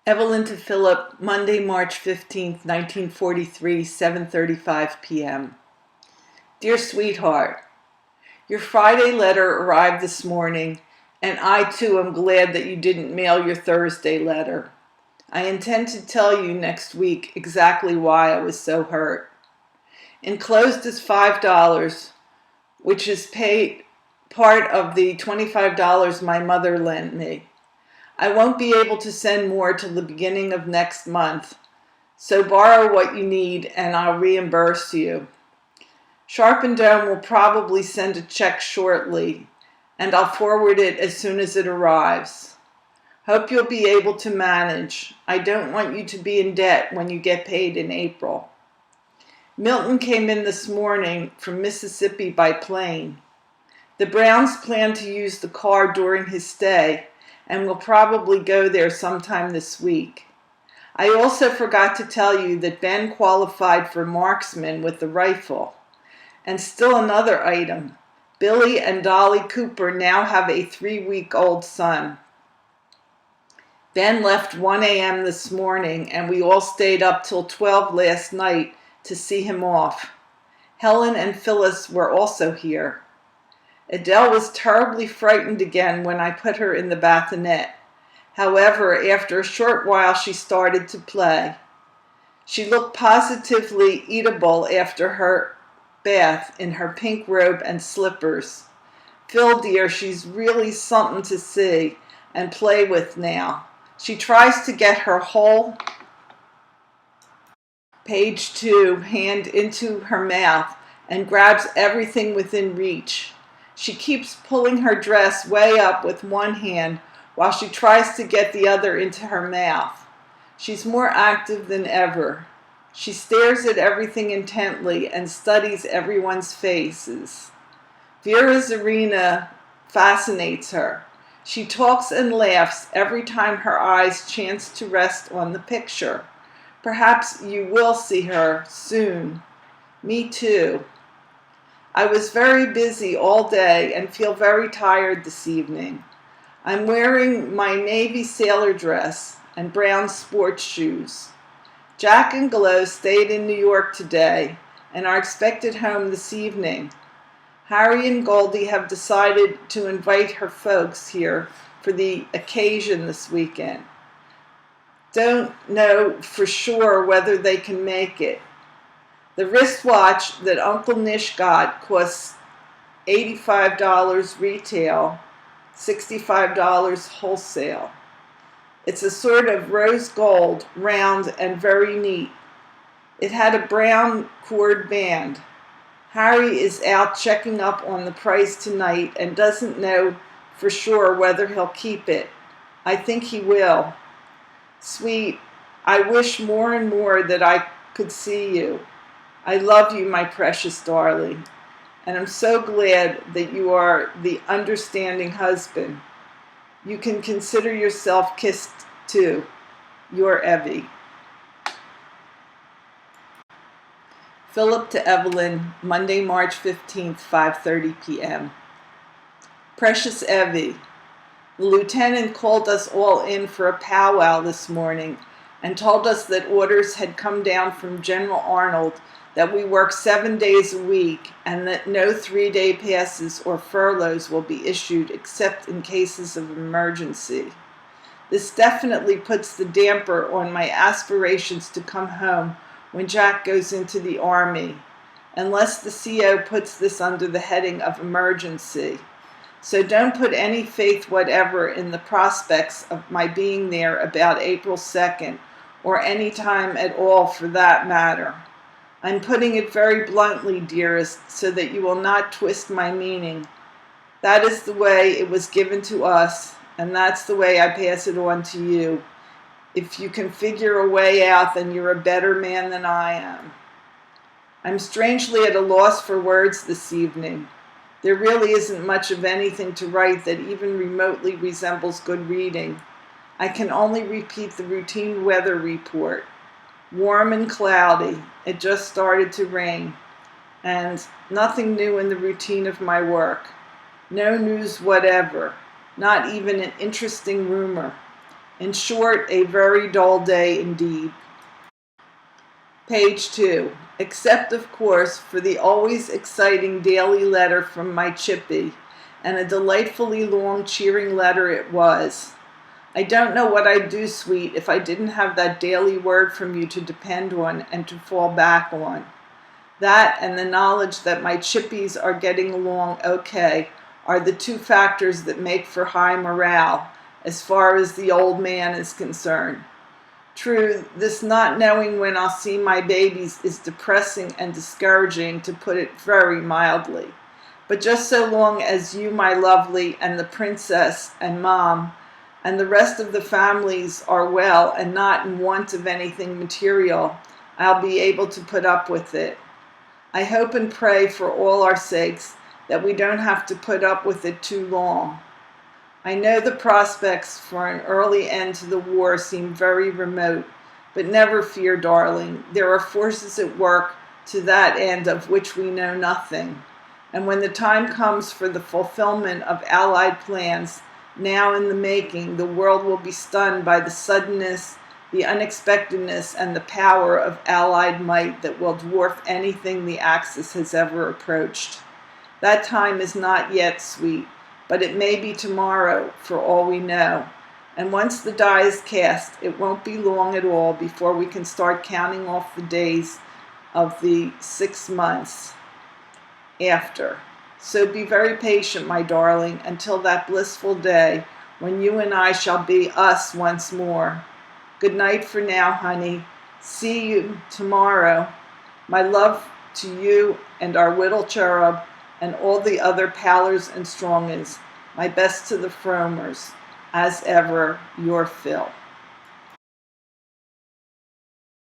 Evelyn to Philip, Monday, March 15th, 1943, 7:35 p.m. Dear sweetheart, your Friday letter arrived this morning, and I too am glad that you didn't mail your Thursday letter. I intend to tell you next week exactly why I was so hurt. Enclosed is $5, which is paid part of the $25 my mother lent me. I won't be able to send more till the beginning of next month, so borrow what you need and I'll reimburse you. Sharp and Dome will probably send a check shortly, and I'll forward it as soon as it arrives. Hope you'll be able to manage. I don't want you to be in debt when you get paid in April. Milton came in this morning from Mississippi by plane. The Browns plan to use the car during his stay, and will probably go there sometime this week. I also forgot to tell you that Ben qualified for marksman with the rifle. And still another item. Billy and Dolly Cooper now have a 3-week-old son. Ben left 1 a.m. this morning, and we all stayed up till 12 last night to see him off. Helen and Phyllis were also here. Adele was terribly frightened again when I put her in the bassinet. However, after a short while she started to play. She looked positively eatable after her bath in her pink robe and slippers. Phil dear, she's really something to see and play with now. She tries to get her whole page 2 hand into her mouth and grabs everything within reach. She keeps pulling her dress way up with one hand while she tries to get the other into her mouth. She's more active than ever. She stares at everything intently and studies everyone's faces. Vera Zarina fascinates her. She talks and laughs every time her eyes chance to rest on the picture. Perhaps you will see her soon. Me too. I was very busy all day and feel very tired this evening. I'm wearing my navy sailor dress and brown sports shoes. Jack and Glo stayed in New York today and are expected home this evening. Harry and Goldie have decided to invite her folks here for the occasion this weekend. Don't know for sure whether they can make it. The wristwatch that Uncle Nish got costs $85 retail, $65 wholesale. It's a sort of rose gold, round and very neat. It had a brown cord band. Harry is out checking up on the price tonight and doesn't know for sure whether he'll keep it. I think he will. Sweet, I wish more and more that I could see you. I love you, my precious darling, and I'm so glad that you are the understanding husband. You can consider yourself kissed too. Your Evie. Philip to Evelyn, Monday, March 15th, 5:30 p.m. Precious Evie, the lieutenant called us all in for a powwow this morning and told us that orders had come down from General Arnold that we work 7 days a week and that no 3-day passes or furloughs will be issued except in cases of emergency. This definitely puts the damper on my aspirations to come home when Jack goes into the Army, unless the CO puts this under the heading of emergency. So don't put any faith whatever in the prospects of my being there about April 2nd, or any time at all for that matter. I'm putting it very bluntly, dearest, so that you will not twist my meaning. That is the way it was given to us, and that's the way I pass it on to you. If you can figure a way out, then you're a better man than I am. I'm strangely at a loss for words this evening. There really isn't much of anything to write that even remotely resembles good reading. I can only repeat the routine weather report. Warm and cloudy. It just started to rain. And nothing new in the routine of my work. No news whatever. Not even an interesting rumor. In short, a very dull day indeed. Page 2. Except, of course, for the always exciting daily letter from my Chippy, and a delightfully long, cheering letter it was. I don't know what I'd do, sweet, if I didn't have that daily word from you to depend on and to fall back on. That and the knowledge that my Chippies are getting along okay are the two factors that make for high morale as far as the old man is concerned. True, this not knowing when I'll see my babies is depressing and discouraging, to put it very mildly. But just so long as you, my lovely, and the princess and Mom, and the rest of the families are well and not in want of anything material, I'll be able to put up with it. I hope and pray for all our sakes that we don't have to put up with it too long. I know the prospects for an early end to the war seem very remote, but never fear, darling. There are forces at work to that end of which we know nothing. And when the time comes for the fulfillment of Allied plans, now in the making, the world will be stunned by the suddenness, the unexpectedness, and the power of Allied might that will dwarf anything the Axis has ever approached. That time is not yet, sweet, but it may be tomorrow, for all we know. And once the die is cast, it won't be long at all before we can start counting off the days of the 6 months after. So be very patient, my darling, until that blissful day when you and I shall be us once more. Good night for now, honey. See you tomorrow. My love to you and our little cherub, and all the other pallers and strongins. My best to the Fromers. As ever, your Phil.